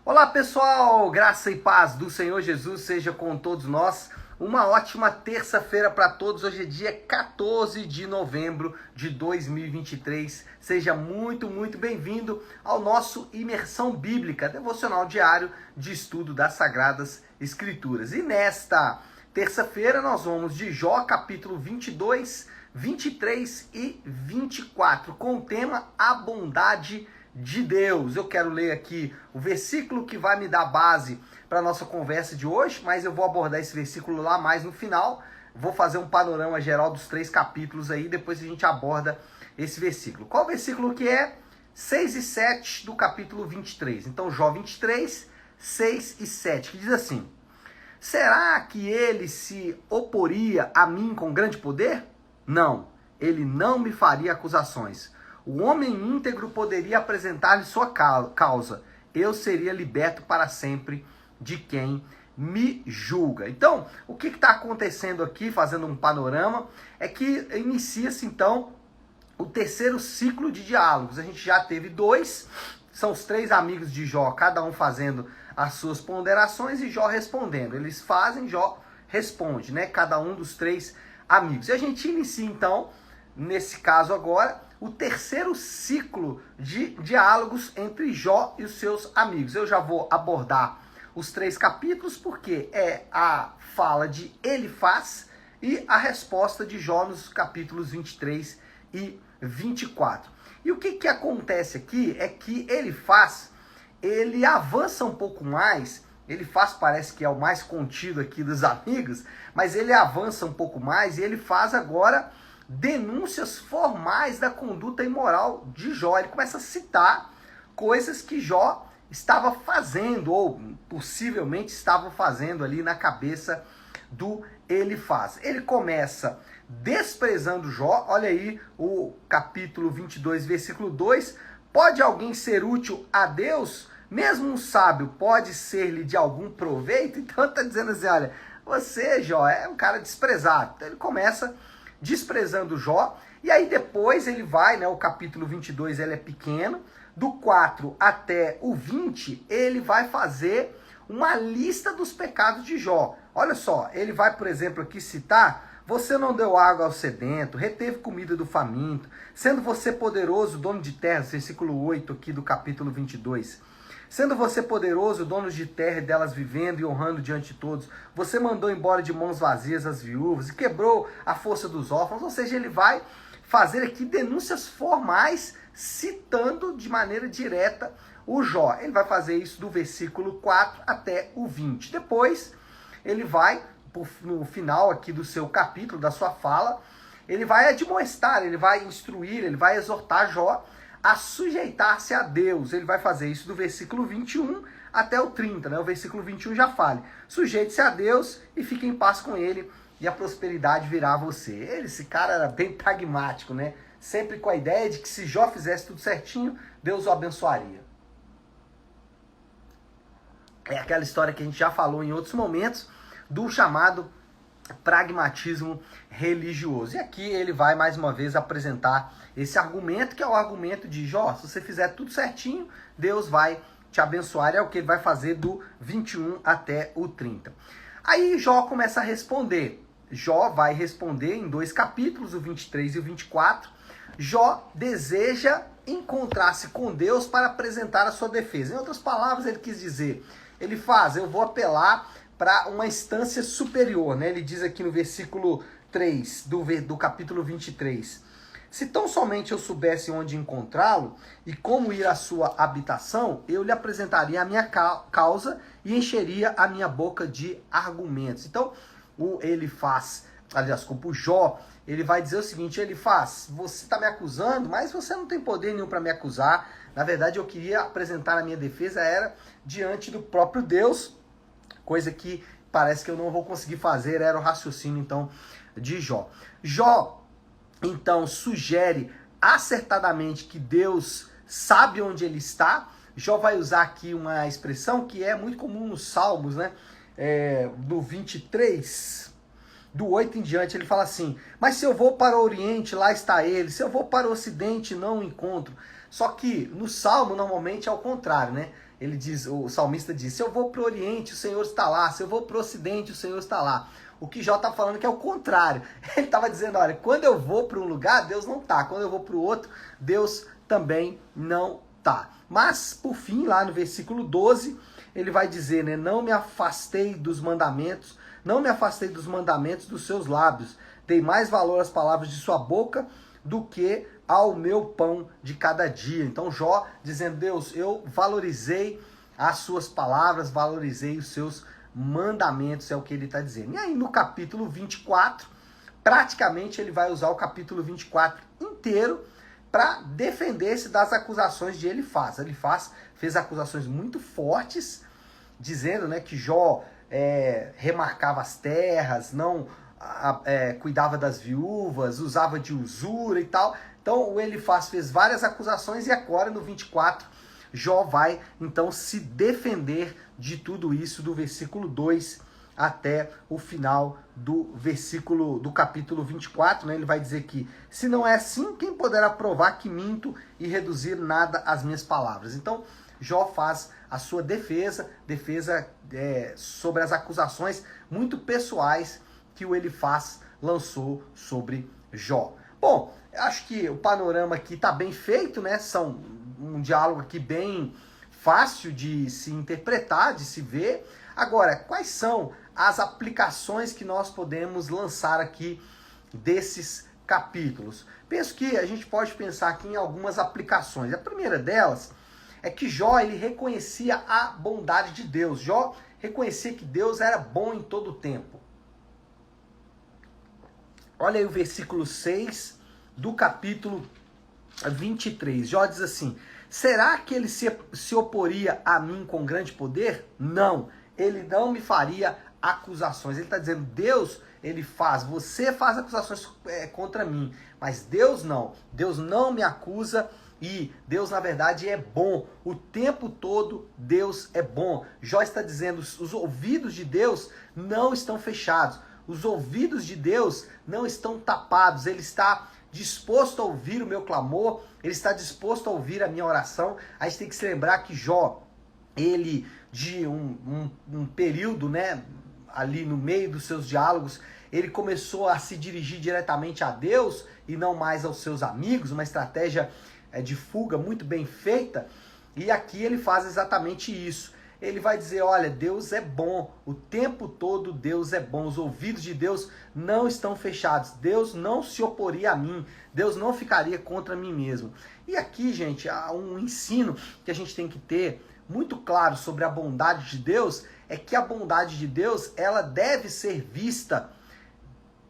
Olá pessoal, graça e paz do Senhor Jesus seja com todos nós. Uma ótima terça-feira para todos. Hoje é dia 14 de novembro de 2023. Seja muito bem-vindo ao nosso Imersão Bíblica, devocional diário de estudo das Sagradas Escrituras. E nesta terça-feira nós vamos de Jó, capítulo 22, 23 e 24, com o tema A Bondade de Deus. Eu quero ler aqui o versículo que vai me dar base para a nossa conversa de hoje, mas eu vou abordar esse versículo lá mais no final. Vou fazer um panorama geral dos 3 capítulos aí, depois a gente aborda esse versículo. Qual versículo que é? 6 e 7 do capítulo 23. Então, Jó 23, 6 e 7, que diz assim: será que ele se oporia a mim com grande poder? Não, ele não me faria acusações. O homem íntegro poderia apresentar-lhe sua causa. Eu seria liberto para sempre de quem me julga. Então, o que está acontecendo aqui, fazendo um panorama, é que inicia-se então o terceiro ciclo de diálogos. A gente já teve 2, são os 3 amigos de Jó, cada um fazendo as suas ponderações e Jó respondendo. Eles fazem, Jó responde, né? Cada um dos 3 amigos. E a gente inicia então, nesse caso agora, o terceiro ciclo de diálogos entre Jó e os seus amigos. Eu já vou abordar os 3 capítulos, porque é a fala de Elifaz e a resposta de Jó nos capítulos 23 e 24. E o que acontece aqui é que Elifaz, ele avança um pouco mais. Elifaz parece que é o mais contido aqui dos amigos, mas ele avança um pouco mais e ele faz agora denúncias formais da conduta imoral de Jó. Ele começa a citar coisas que Jó estava fazendo, ou possivelmente estava fazendo ali na cabeça do Elifaz. Ele começa desprezando Jó. Olha aí o capítulo 22, versículo 2. Pode alguém ser útil a Deus? Mesmo um sábio pode ser-lhe de algum proveito? Então está dizendo assim, olha, você, Jó, é um cara desprezado. Então ele começa desprezando Jó, e aí depois ele vai, né, o capítulo 22 ele é pequeno, do 4 até o 20, ele vai fazer uma lista dos pecados de Jó. Olha só, ele vai, por exemplo, aqui citar: você não deu água ao sedento, reteve comida do faminto, sendo você poderoso, dono de terras, versículo 8 aqui do capítulo 22. Sendo você poderoso, dono de terra e delas vivendo e honrando diante de todos, você mandou embora de mãos vazias as viúvas e quebrou a força dos órfãos. Ou seja, ele vai fazer aqui denúncias formais, citando de maneira direta o Jó. Ele vai fazer isso do versículo 4 até o 20. Depois, ele vai, no final aqui do seu capítulo, da sua fala, ele vai admoestar, ele vai instruir, ele vai exortar Jó a sujeitar-se a Deus. Ele vai fazer isso do versículo 21 até o 30, né? O versículo 21 já fala: sujeite-se a Deus e fique em paz com ele, e a prosperidade virá a você. Esse cara era bem pragmático, né? Sempre com a ideia de que se Jó fizesse tudo certinho, Deus o abençoaria. É aquela história que a gente já falou em outros momentos, do chamado pragmatismo religioso. E aqui ele vai mais uma vez apresentar esse argumento, que é o argumento de Jó: se você fizer tudo certinho, Deus vai te abençoar. É o que ele vai fazer do 21 até o 30. Aí Jó começa a responder. Jó vai responder em 2 capítulos, o 23 e o 24. Jó deseja encontrar-se com Deus para apresentar a sua defesa. Em outras palavras, ele quis dizer: eu vou apelar para uma instância superior, né? Ele diz aqui no versículo 3 do capítulo 23: se tão somente eu soubesse onde encontrá-lo e como ir à sua habitação, eu lhe apresentaria a minha causa e encheria a minha boca de argumentos. Então, o Jó, ele vai dizer o seguinte: Elifaz, você está me acusando, mas você não tem poder nenhum para me acusar. Na verdade, eu queria apresentar a minha defesa, era diante do próprio Deus, coisa que parece que eu não vou conseguir fazer. Era o raciocínio, então, de Jó. Jó, então, sugere acertadamente que Deus sabe onde ele está. Jó vai usar aqui uma expressão que é muito comum nos Salmos, né? Do 23, do 8 em diante, ele fala assim: mas se eu vou para o Oriente, lá está ele. Se eu vou para o Ocidente, não o encontro. Só que no Salmo normalmente é o contrário, né? Ele diz, o salmista diz, se eu vou para o Oriente, o Senhor está lá. Se eu vou para o Ocidente, o Senhor está lá. O que Jó está falando que é o contrário. Ele estava dizendo, olha, quando eu vou para um lugar, Deus não está. Quando eu vou para o outro, Deus também não está. Mas, por fim, lá no versículo 12, ele vai dizer, né? Não me afastei dos mandamentos, não me afastei dos mandamentos dos seus lábios. Dei mais valor às palavras de sua boca do que ao meu pão de cada dia. Então Jó dizendo, Deus, eu valorizei as suas palavras, valorizei os seus mandamentos, é o que ele está dizendo. E aí no capítulo 24, praticamente ele vai usar o capítulo 24 inteiro para defender-se das acusações de Elifaz. Elifaz fez acusações muito fortes, dizendo, né, que Jó remarcava as terras, não cuidava das viúvas, usava de usura e tal. Então o Elifaz fez várias acusações e agora no 24 Jó vai então se defender de tudo isso do versículo 2 até o final do capítulo 24, né? Ele vai dizer que se não é assim, quem poderá provar que minto e reduzir nada às minhas palavras? Então Jó faz a sua defesa sobre as acusações muito pessoais que o Elifaz lançou sobre Jó. Bom, acho que o panorama aqui está bem feito, né? São um diálogo aqui bem fácil de se interpretar, de se ver. Agora, quais são as aplicações que nós podemos lançar aqui desses capítulos? Penso que a gente pode pensar aqui em algumas aplicações. A primeira delas é que Jó ele reconhecia a bondade de Deus. Jó reconhecia que Deus era bom em todo o tempo. Olha aí o versículo 6 do capítulo 23. Jó diz assim, será que ele se oporia a mim com grande poder? Não, ele não me faria acusações. Ele está dizendo, Deus, você faz acusações contra mim, mas Deus não me acusa e Deus na verdade é bom. O tempo todo Deus é bom. Jó está dizendo, os ouvidos de Deus não estão fechados. Os ouvidos de Deus não estão tapados, ele está disposto a ouvir o meu clamor, ele está disposto a ouvir a minha oração. A gente tem que se lembrar que Jó, ele de um período, né, ali no meio dos seus diálogos, ele começou a se dirigir diretamente a Deus e não mais aos seus amigos, uma estratégia de fuga muito bem feita, e aqui ele faz exatamente isso. Ele vai dizer, olha, Deus é bom, o tempo todo Deus é bom, os ouvidos de Deus não estão fechados, Deus não se oporia a mim, Deus não ficaria contra mim mesmo. E aqui, gente, há um ensino que a gente tem que ter muito claro sobre a bondade de Deus, é que a bondade de Deus, ela deve ser vista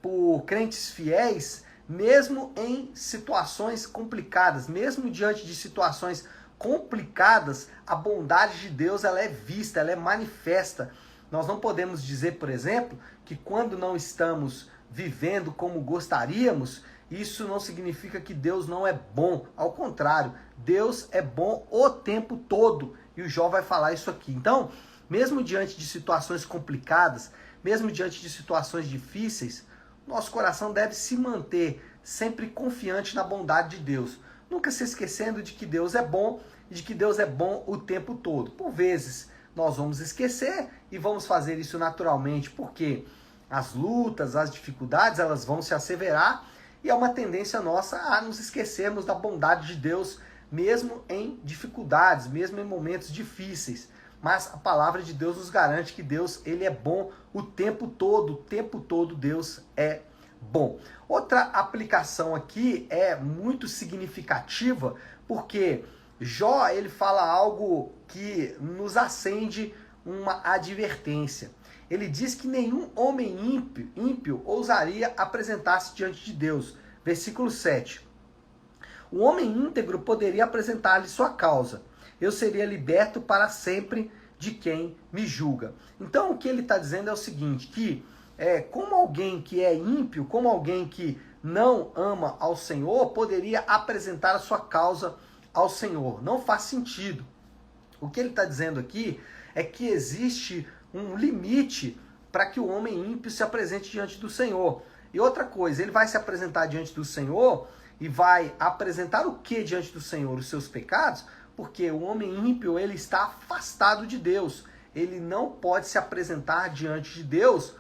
por crentes fiéis, mesmo em situações complicadas, mesmo diante de situações complicadas, a bondade de Deus ela é vista, ela é manifesta. Nós não podemos dizer, por exemplo, que quando não estamos vivendo como gostaríamos, isso não significa que Deus não é bom. Ao contrário, Deus é bom o tempo todo. E o Jó vai falar isso aqui. Então, mesmo diante de situações complicadas, mesmo diante de situações difíceis, nosso coração deve se manter sempre confiante na bondade de Deus. Nunca se esquecendo de que Deus é bom e de que Deus é bom o tempo todo. Por vezes nós vamos esquecer e vamos fazer isso naturalmente, porque as lutas, as dificuldades, elas vão se asseverar e é uma tendência nossa a nos esquecermos da bondade de Deus, mesmo em dificuldades, mesmo em momentos difíceis. Mas a palavra de Deus nos garante que Deus ele é bom o tempo todo Deus é bom. Outra aplicação aqui é muito significativa, porque Jó ele fala algo que nos acende uma advertência. Ele diz que nenhum homem ímpio ousaria apresentar-se diante de Deus. Versículo 7. O homem íntegro poderia apresentar-lhe sua causa. Eu seria liberto para sempre de quem me julga. Então o que ele está dizendo é o seguinte, que como alguém que é ímpio, como alguém que não ama ao Senhor, poderia apresentar a sua causa ao Senhor. Não faz sentido. O que ele está dizendo aqui é que existe um limite para que o homem ímpio se apresente diante do Senhor. E outra coisa, ele vai se apresentar diante do Senhor e vai apresentar o que diante do Senhor? Os seus pecados? Porque o homem ímpio, ele está afastado de Deus. Ele não pode se apresentar diante de Deus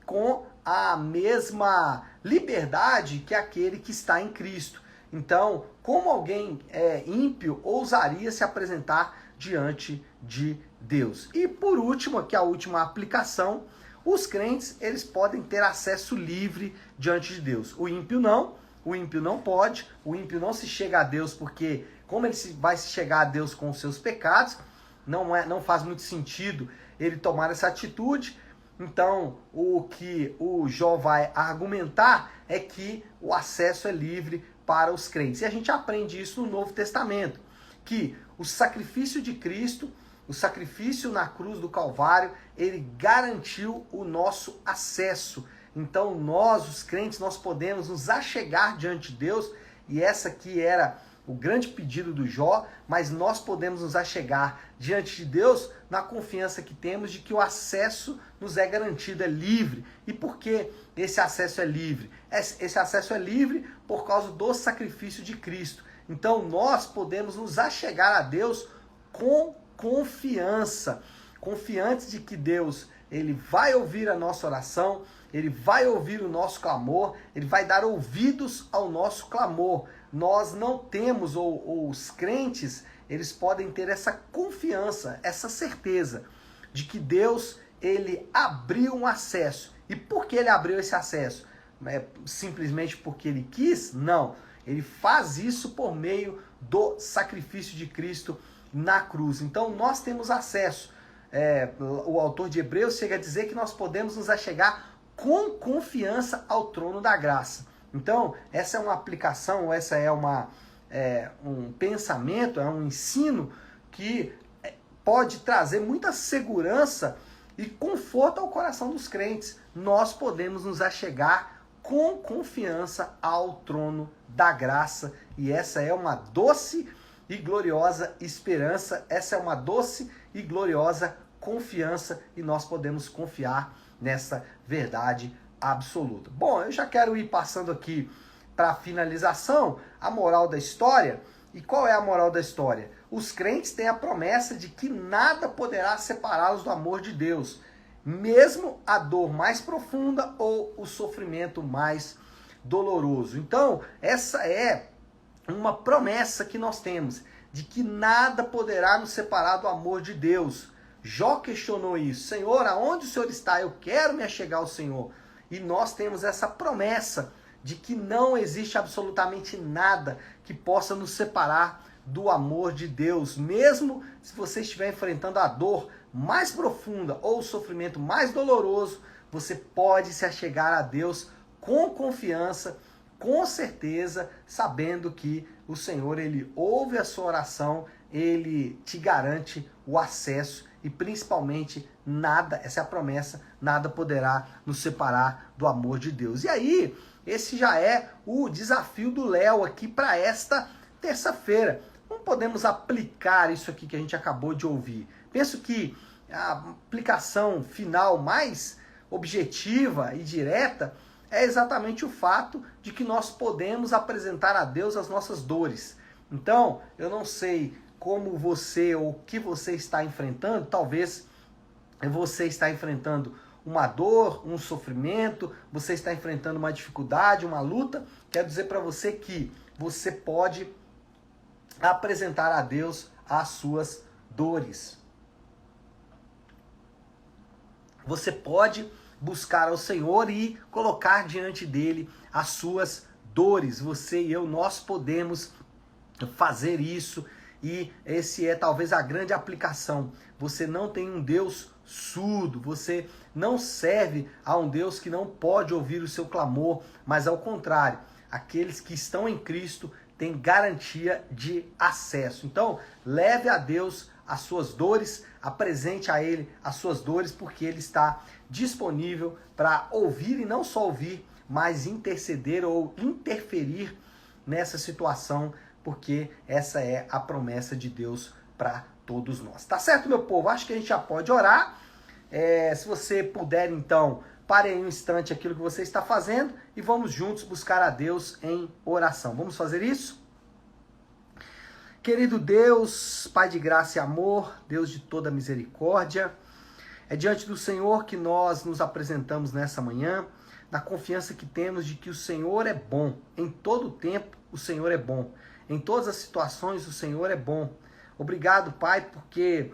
com a mesma liberdade que aquele que está em Cristo. Então, como alguém ímpio ousaria se apresentar diante de Deus? E por último, aqui a última aplicação, os crentes, eles podem ter acesso livre diante de Deus. O ímpio não pode, o ímpio não se chega a Deus, porque como ele vai se chegar a Deus com os seus pecados, não faz muito sentido ele tomar essa atitude. Então, o que o Jó vai argumentar é que o acesso é livre para os crentes. E a gente aprende isso no Novo Testamento, que o sacrifício de Cristo, o sacrifício na cruz do Calvário, ele garantiu o nosso acesso. Então nós, os crentes, nós podemos nos achegar diante de Deus, e essa aqui era o grande pedido do Jó, mas nós podemos nos achegar diante de Deus na confiança que temos de que o acesso nos é garantido, é livre. E por que esse acesso é livre? Esse acesso é livre por causa do sacrifício de Cristo. Então nós podemos nos achegar a Deus com confiança, confiantes de que Deus, ele vai ouvir a nossa oração, ele vai ouvir o nosso clamor, ele vai dar ouvidos ao nosso clamor. Nós não temos, ou os crentes, eles podem ter essa confiança, essa certeza de que Deus, ele abriu um acesso. E por que ele abriu esse acesso? É simplesmente porque ele quis? Não. Ele faz isso por meio do sacrifício de Cristo na cruz. Então nós temos acesso. O autor de Hebreus chega a dizer que nós podemos nos achegar com confiança ao trono da graça. Então, essa é uma aplicação, essa é um pensamento, é um ensino que pode trazer muita segurança e conforto ao coração dos crentes. Nós podemos nos achegar com confiança ao trono da graça, e essa é uma doce e gloriosa esperança, essa é uma doce e gloriosa confiança, e nós podemos confiar nessa verdade absoluta. Bom, eu já quero ir passando aqui para a finalização, a moral da história. E qual é a moral da história? Os crentes têm a promessa de que nada poderá separá-los do amor de Deus, mesmo a dor mais profunda ou o sofrimento mais doloroso. Então, essa é uma promessa que nós temos, de que nada poderá nos separar do amor de Deus. Jó questionou isso. Senhor, aonde o Senhor está? Eu quero me achegar ao Senhor. E nós temos essa promessa de que não existe absolutamente nada que possa nos separar do amor de Deus. Mesmo se você estiver enfrentando a dor mais profunda ou o sofrimento mais doloroso, você pode se achegar a Deus com confiança, com certeza, sabendo que o Senhor, ele ouve a sua oração, ele te garante o acesso e principalmente nada, essa é a promessa, nada poderá nos separar do amor de Deus. E aí, esse já é o desafio do Léo aqui para esta terça-feira. Como podemos aplicar isso aqui que a gente acabou de ouvir? Penso que a aplicação final mais objetiva e direta é exatamente o fato de que nós podemos apresentar a Deus as nossas dores. Então, eu não sei como você ou o que você está enfrentando, talvez você está enfrentando uma dor, um sofrimento, você está enfrentando uma dificuldade, uma luta. Quero dizer para você que você pode apresentar a Deus as suas dores. Você pode buscar ao Senhor e colocar diante dele as suas dores. Você e eu, nós podemos fazer isso, e esse é talvez a grande aplicação. Você não tem um Deus surdo, você não serve a um Deus que não pode ouvir o seu clamor, mas ao contrário, aqueles que estão em Cristo têm garantia de acesso. Então, leve a Deus as suas dores, apresente a Ele as suas dores, porque Ele está disponível para ouvir, e não só ouvir, mas interceder ou interferir nessa situação, porque essa é a promessa de Deus para todos nós. Tá certo, meu povo? Acho que a gente já pode orar. Se você puder, então, pare aí um instante aquilo que você está fazendo e vamos juntos buscar a Deus em oração. Vamos fazer isso? Querido Deus, Pai de graça e amor, Deus de toda misericórdia, é diante do Senhor que nós nos apresentamos nessa manhã, na confiança que temos de que o Senhor é bom. Em todo o tempo, o Senhor é bom. Em todas as situações, o Senhor é bom. Obrigado, Pai, porque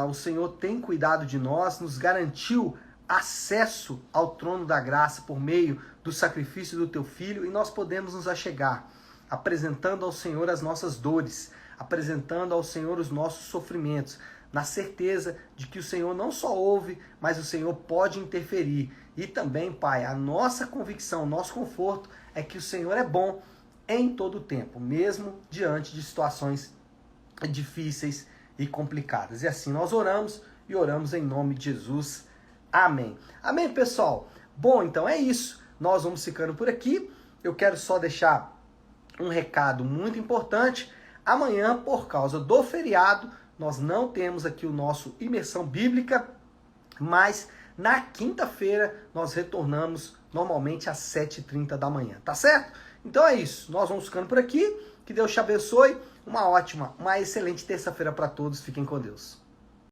o Senhor tem cuidado de nós, nos garantiu acesso ao trono da graça por meio do sacrifício do Teu Filho e nós podemos nos achegar, apresentando ao Senhor as nossas dores, apresentando ao Senhor os nossos sofrimentos, na certeza de que o Senhor não só ouve, mas o Senhor pode interferir. E também, Pai, a nossa convicção, o nosso conforto é que o Senhor é bom em todo o tempo, mesmo diante de situações difíceis e complicadas. E assim nós oramos e oramos em nome de Jesus. Amém. Amém, pessoal? Bom, então é isso. Nós vamos ficando por aqui. Eu quero só deixar um recado muito importante. Amanhã, por causa do feriado, nós não temos aqui o nosso Imersão Bíblica, mas na quinta-feira nós retornamos normalmente às 7h30 da manhã, tá certo? Então é isso. Nós vamos ficando por aqui. Que Deus te abençoe. Uma excelente terça-feira para todos. Fiquem com Deus.